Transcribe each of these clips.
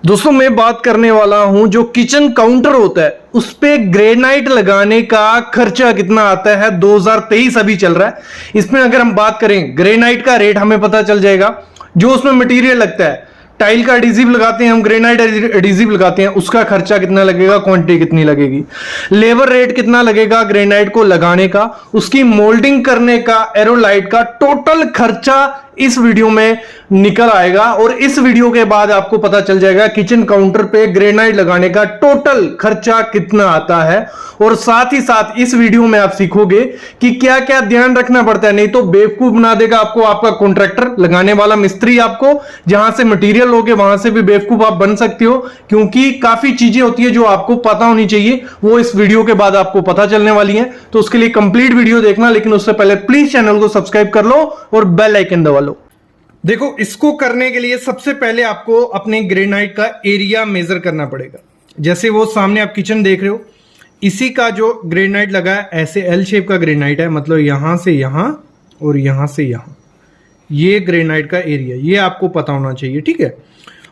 दोस्तों मैं बात करने वाला हूं जो किचन काउंटर होता है उस पे ग्रेनाइट लगाने का खर्चा कितना आता है। 2023 अभी चल रहा है। इसमें अगर हम बात करें ग्रेनाइट का रेट हमें पता चल जाएगा। जो उसमें मटेरियल लगता है, टाइल का एडिजिव लगाते हैं हम, ग्रेनाइट एडिजिव लगाते हैं, उसका खर्चा कितना लगेगा, क्वांटिटी कितनी लगेगी, लेबर रेट कितना लगेगा ग्रेनाइट को लगाने का, उसकी मोल्डिंग करने का, एरोलाइट का टोटल खर्चा इस वीडियो में निकल आएगा। और इस वीडियो के बाद आपको पता चल जाएगा किचन काउंटर पे ग्रेनाइट लगाने का टोटल खर्चा कितना आता है। और साथ ही साथ इस वीडियो में आप सीखोगे कि क्या क्या ध्यान रखना पड़ता है, नहीं तो बेवकूफ बना देगा आपको आपका कॉन्ट्रैक्टर, लगाने वाला मिस्त्री। आपको जहां से मटेरियल लोगे वहां से भी बेवकूफ आप बन सकते हो, क्योंकि काफी चीजें होती है जो आपको पता होनी चाहिए, वो इस वीडियो के बाद आपको पता चलने वाली है। तो उसके लिए कंप्लीट वीडियो देखना, लेकिन उससे पहले प्लीज चैनल को सब्सक्राइब कर लो और बेल आइकन दबा लो। देखो, इसको करने के लिए सबसे पहले आपको अपने ग्रेनाइट का एरिया मेजर करना पड़ेगा। जैसे वो सामने आप किचन देख रहे हो, इसी का जो ग्रेनाइट लगा है ऐसे एल शेप का ग्रेनाइट है, मतलब यहां से यहां और यहां से यहां, ये ग्रेनाइट का एरिया, ये आपको पता होना चाहिए, ठीक है।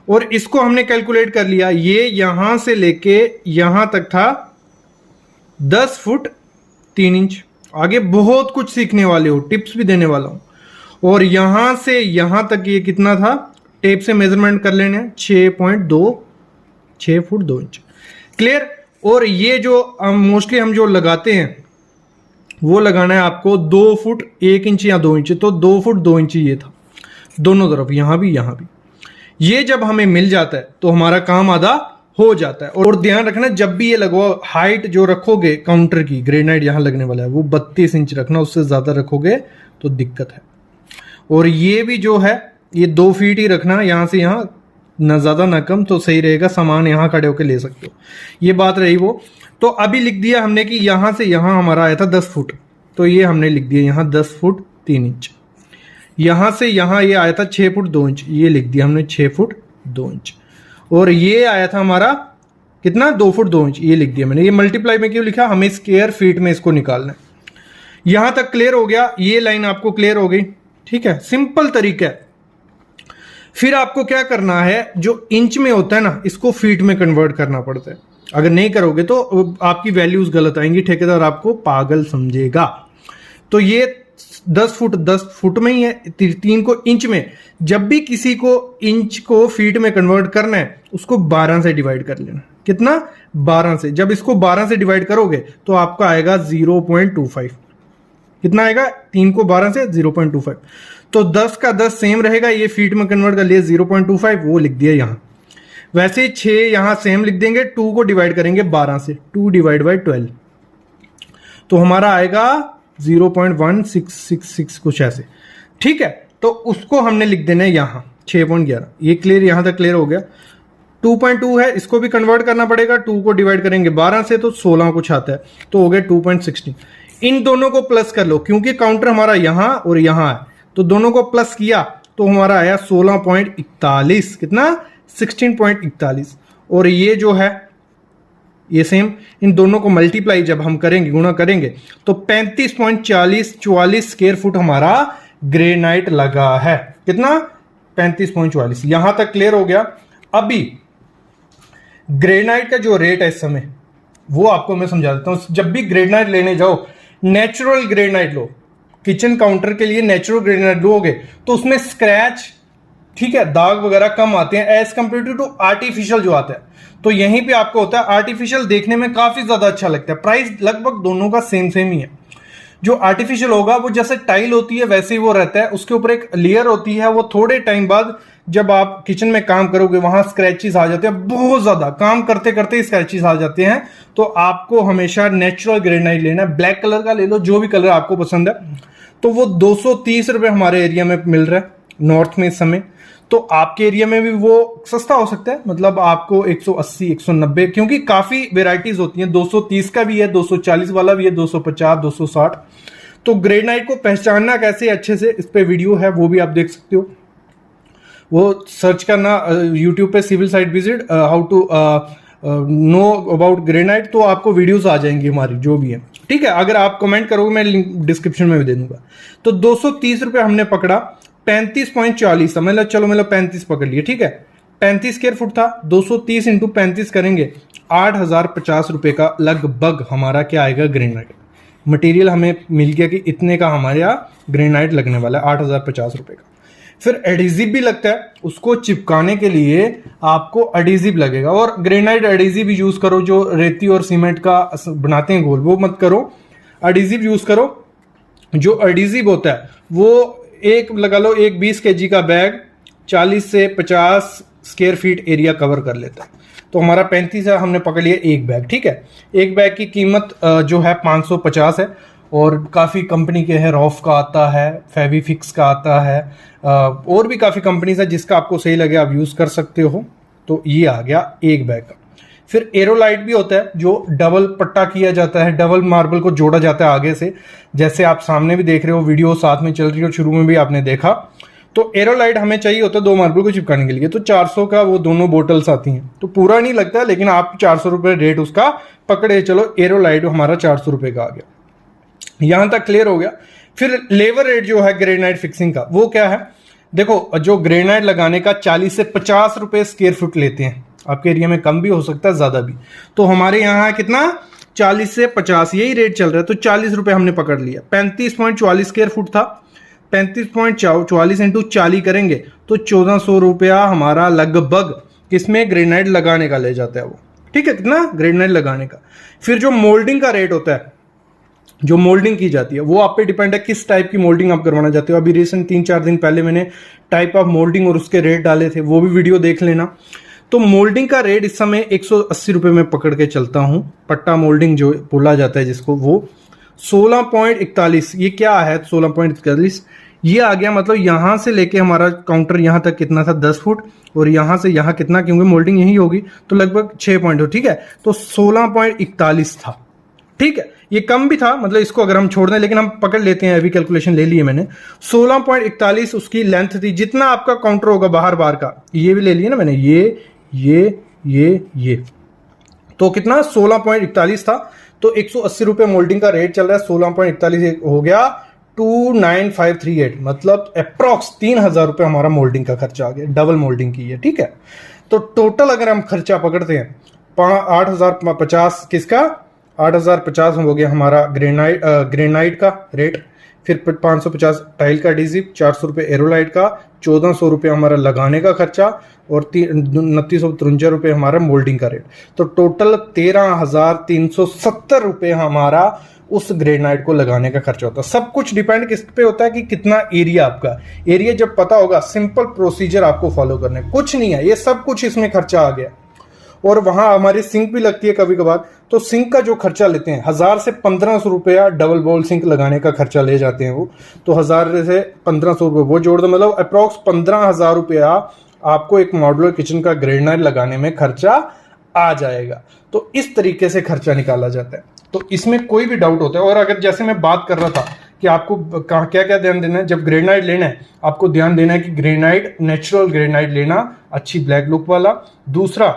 और इसको हमने कैलकुलेट कर लिया, ये यहां से लेके यहां तक था 10 फुट 3 इंच। आगे बहुत कुछ सीखने वाले हो, टिप्स भी देने वाला हूं। और यहां से यहां तक ये कितना था, टेप से मेजरमेंट कर लेने, 6 फुट 2 इंच। क्लियर। और ये जो मोस्टली हम जो लगाते हैं वो लगाना है आपको 2 फुट 1 इंच या 2 इंच। तो 2 फुट 2 इंच ये था दोनों तरफ, यहां भी यहां भी। ये जब हमें मिल जाता है तो हमारा काम आधा हो जाता है। और ध्यान रखना, जब भी ये लगवाओ, हाइट जो रखोगे काउंटर की, ग्रेनाइट यहां लगने वाला है वो 32 इंच रखना, उससे ज्यादा रखोगे तो दिक्कत है। और ये भी जो है ये 2 फीट ही रखना, यहां से यहां, न ज्यादा न कम, तो सही रहेगा। सामान यहां खड़े होकर ले सकते हो। ये बात रही वो। तो अभी लिख दिया हमने कि यहां से यहां हमारा आया था 10 फुट, तो ये हमने लिख दिया यहां 10 फुट 3 इंच। यहां से यहां ये आया था 6 फुट 2 इंच, ये लिख दिया हमने 6 फुट 2 इंच। और ये आया था हमारा कितना, 2 फुट 2 इंच, ये लिख दिया मैंने। ये मल्टीप्लाई में क्यों लिखा, हमें स्क्वायर फीट में इसको निकालना है। यहां तक क्लियर हो गया, ये लाइन आपको क्लियर हो गई, ठीक है। सिंपल तरीका है। फिर आपको क्या करना है, जो इंच में होता है ना, इसको फीट में कन्वर्ट करना पड़ता है। अगर नहीं करोगे तो आपकी वैल्यूज गलत आएंगी, ठेकेदार आपको पागल समझेगा। तो ये 10 फुट में ही है, 3 को इंच में। जब भी किसी को इंच को फीट में कन्वर्ट करना है, उसको 12 से डिवाइड कर लेना। कितना, 12 से। जब इसको 12 से डिवाइड करोगे तो आपका आएगा 0.25। कितना आएगा, 3 को 12 से 0.25। तो 10 का 10 सेम रहेगा, ये फीट में कन्वर्ट कर लिया 0.25, वो लिख दिया यहां। वैसे 6 यहां सेम लिख देंगे, 2 को डिवाइड करेंगे 12 से, 2 डिवाइड बाई 12, तो हमारा आएगा 0.1666 कुछ ऐसे, ठीक है। तो उसको हमने लिख देना है यहां 6.11। ये क्लियर, यहां तक क्लियर हो गया। 2.2 है, इसको भी कन्वर्ट करना पड़ेगा। 2 को डिवाइड करेंगे 12 से तो 16 कुछ आता है, तो हो गया 2.16। इन दोनों को प्लस कर लो, क्योंकि काउंटर हमारा यहां और यहां है, तो दोनों को प्लस किया तो हमारा आया 16.41। कितना, 16.41। और ये जो है ये सेम, इन दोनों को मल्टीप्लाई जब हम करेंगे, गुणा करेंगे, तो 35.44 स्क्वायर फुट हमारा ग्रेनाइट लगा है। कितना, 35.44। यहां तक क्लियर हो गया। अभी ग्रेनाइट का जो रेट है इस समय, वो आपको मैं समझा देता हूं। जब भी ग्रेनाइट लेने जाओ, नेचुरल ग्रेनाइट लो। किचन काउंटर के लिए नेचुरल ग्रेनाइट लोगे तो उसमें स्क्रैच, ठीक है, दाग वगैरह कम आते हैं एज कंपेयर टू आर्टिफिशियल जो आता है। तो यहीं पे आपको होता है, आर्टिफिशियल देखने में काफी ज्यादा अच्छा लगता है। प्राइस लगभग दोनों का सेम ही है। जो आर्टिफिशियल होगा वो जैसे टाइल होती है वैसे ही वो रहता है, उसके ऊपर एक लेयर होती है, वो थोड़े टाइम बाद जब आप किचन में काम करोगे वहां स्क्रैचेस आ जाते हैं, बहुत ज्यादा काम करते करते ही स्क्रैचेस आ जाते हैं। तो आपको हमेशा नेचुरल ग्रेनाइट लेना है, ब्लैक कलर का ले लो, जो भी कलर आपको पसंद है। तो वो 230 रुपए हमारे एरिया में मिल रहा है नॉर्थ में इस समय। तो आपके एरिया में भी वो सस्ता हो सकता है, मतलब आपको 180 190, क्योंकि काफी वेराइटीज होती हैं। 230 का भी है, 240 वाला भी है, 250 260। तो ग्रेनाइट को पहचानना कैसे अच्छे से, इस पे वीडियो है, वो भी आप देख सकते हो। वो सर्च करना यूट्यूब पे, civil site visit how to know about granite, तो आपको वीडियोस आ जाएंगी हमारी जो भी है, ठीक है। अगर आप कमेंट करोगे मैं लिंक डिस्क्रिप्शन में भी दे दूंगा। तो 230 रुपए हमने पकड़ा, 35.40 मतलब चलो 35 पकड़ लिए, ठीक है। 35 स्क्वायर फुट था, 230 इंटू 35 करेंगे 8,050 रुपये का लगभग हमारा क्या आएगा ग्रेनाइट। मटेरियल हमें मिल गया कि इतने का हमारे यहाँ ग्रेनाइट लगने वाला है 8,050 रुपये का। फिर एडिजिव भी लगता है, उसको चिपकाने के लिए आपको एडिजिव लगेगा, और ग्रेनाइट एडिजिव यूज करो, जो रेती और सीमेंट का बनाते हैं घोल वो मत करो, एडिजिव यूज करो। जो एडिजिव होता है वो एक लगा लो, एक 20 kg का बैग 40 से 50 स्क्वायर फीट एरिया कवर कर लेता है। तो हमारा 35 है, हमने पकड़ लिया एक बैग, ठीक है। एक बैग की कीमत जो है 550 है, और काफ़ी कंपनी के हैं, रॉफ का आता है, फेविफिक्स का आता है, और भी काफ़ी कंपनीज है, जिसका आपको सही लगे आप यूज़ कर सकते हो। तो ये आ गया एक बैग का। फिर एरोलाइट भी होता है, जो डबल पट्टा किया जाता है, डबल मार्बल को जोड़ा जाता है आगे से, जैसे आप सामने भी देख रहे हो, वीडियो साथ में चल रही हो, शुरू में भी आपने देखा। तो एरोलाइट हमें चाहिए होता है 2 मार्बल को चिपकाने के लिए, तो 400 का वो दोनों बोटल्स आती हैं, तो पूरा नहीं लगता है, लेकिन आप 400 रुपये रेट उसका पकड़े चलो, एरोलाइट हमारा 400 रुपये का आ गया। यहां तक क्लियर हो गया। फिर लेबर रेट जो है ग्रेनाइट फिक्सिंग का, वो क्या है, देखो जो ग्रेनाइट लगाने का 40 से 50 रुपए स्क्वायर फुट लेते हैं, आपके एरिया में कम भी हो सकता है, ज्यादा भी। तो हमारे यहाँ है कितना, 40 से 50, यही रेट चल रहा है, तो 40 रुपए हमने पकड़ लिया। 35.44 स्क्वायर फुट था, 35.44 इंटू 40 करेंगे तो 1400 रुपया हमारा लगभग किसमें ग्रेनाइट लगाने का ले जाता है वो, ठीक है, कितना ग्रेनाइट लगाने का। फिर जो मोल्डिंग का रेट होता है, जो मोल्डिंग की जाती है, वो आप पे डिपेंड है किस टाइप की मोल्डिंग आप करवाना चाहते हो। अभी रिसेंट 3-4 दिन पहले मैंने टाइप ऑफ मोल्डिंग और उसके रेट डाले थे, वो भी वीडियो देख लेना। तो मोल्डिंग का रेट इस समय 180 रुपये में पकड़ के चलता हूं, पट्टा मोल्डिंग जो बोला जाता है जिसको, वो 16.41। ये क्या है 16.41, ये आ गया, मतलब यहां से लेके हमारा काउंटर यहां तक कितना था 10 फुट, और यहां से यहां कितना, क्योंकि मोल्डिंग यही होगी, तो लगभग 6 पॉइंट हो, ठीक है। तो 16.41 था, ठीक है। ये कम भी था, मतलब इसको अगर हम छोड़ दें, लेकिन हम पकड़ लेते हैं, अभी कैलकुलेशन ले लिए मैंने। 16.41 उसकी लेंथ थी, जितना आपका काउंटर होगा बाहर बार का, ये भी ले लिया ना मैंने, ये तो कितना 16.41 था। तो 180 रुपये मोल्डिंग का रेट चल रहा है, 16.41 हो गया 29538, मतलब अप्रॉक्स 3000 रुपये हमारा मोल्डिंग का खर्चा आ गया, डबल मोल्डिंग की है, ठीक है। तो टोटल अगर हम खर्चा पकड़ते हैं 8,050, किसका 8,050 हो गया हमारा ग्रेनाइट का रेट, फिर 550 टाइल का एडिजिव, 400 रुपये एरोलाइट का, 1400 रुपये हमारा लगाने का खर्चा, और 2953 रुपये हमारा मोल्डिंग का रेट। तो टोटल 13,370 रुपये हमारा उस ग्रेनाइट को लगाने का खर्चा होता है। सब कुछ डिपेंड किस पे होता है कि कितना एरिया, आपका एरिया जब पता होगा, सिंपल प्रोसीजर आपको फॉलो करने, कुछ नहीं है, ये सब कुछ इसमें खर्चा आ गया। और वहां हमारी सिंक भी लगती है कभी कभार, तो सिंक का जो खर्चा लेते हैं 1000 से 1500 रुपया डबल बॉल सिंक लगाने का खर्चा ले जाते हैं वो, तो 1000 से 1500 रुपये वो जोड़ दो, मतलब अप्रॉक्स 15,000 रुपया आपको एक मॉड्यूलर किचन का ग्रेनाइट लगाने में खर्चा आ जाएगा। तो इस तरीके से खर्चा निकाला जाता है। तो इसमें कोई भी डाउट होता है। और अगर जैसे मैं बात कर रहा था कि आपको क्या क्या ध्यान देना है, जब ग्रेनाइट लेना है आपको ध्यान देना है कि ग्रेनाइट, नेचुरल ग्रेनाइट लेना, अच्छी ब्लैक लुक वाला। दूसरा,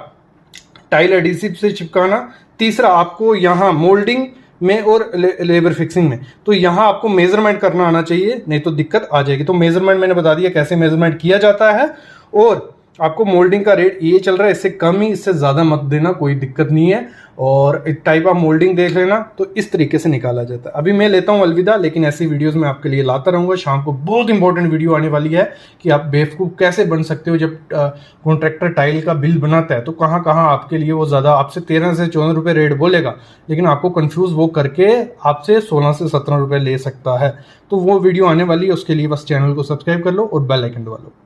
टाइल एडिसिव से चिपकाना। तीसरा, आपको यहाँ मोल्डिंग में और लेबर फिक्सिंग में, तो यहाँ आपको मेजरमेंट करना आना चाहिए, नहीं तो दिक्कत आ जाएगी। तो मेजरमेंट मैंने बता दिया कैसे मेजरमेंट किया जाता है। और आपको मोल्डिंग का रेट ये चल रहा है, इससे कम ही, इससे ज़्यादा मत देना, कोई दिक्कत नहीं है। और एक टाइप ऑफ मोल्डिंग देख लेना, तो इस तरीके से निकाला जाता है। अभी मैं लेता हूँ अलविदा, लेकिन ऐसी वीडियोस मैं आपके लिए लाता रहूँगा। शाम को बहुत इंपॉर्टेंट वीडियो आने वाली है कि आप बेवकूफ़ कैसे बन सकते हो जब कॉन्ट्रैक्टर टाइल का बिल बनाता है, तो कहाँ कहाँ आपके लिए वो ज़्यादा, आपसे 13 से 14 रुपये रेट बोलेगा, लेकिन आपको कन्फ्यूज़ वो करके आपसे 16 से 17 रुपये ले सकता है। तो वो वीडियो आने वाली है, उसके लिए बस चैनल को सब्सक्राइब कर लो और बेल आइकन दबा लो।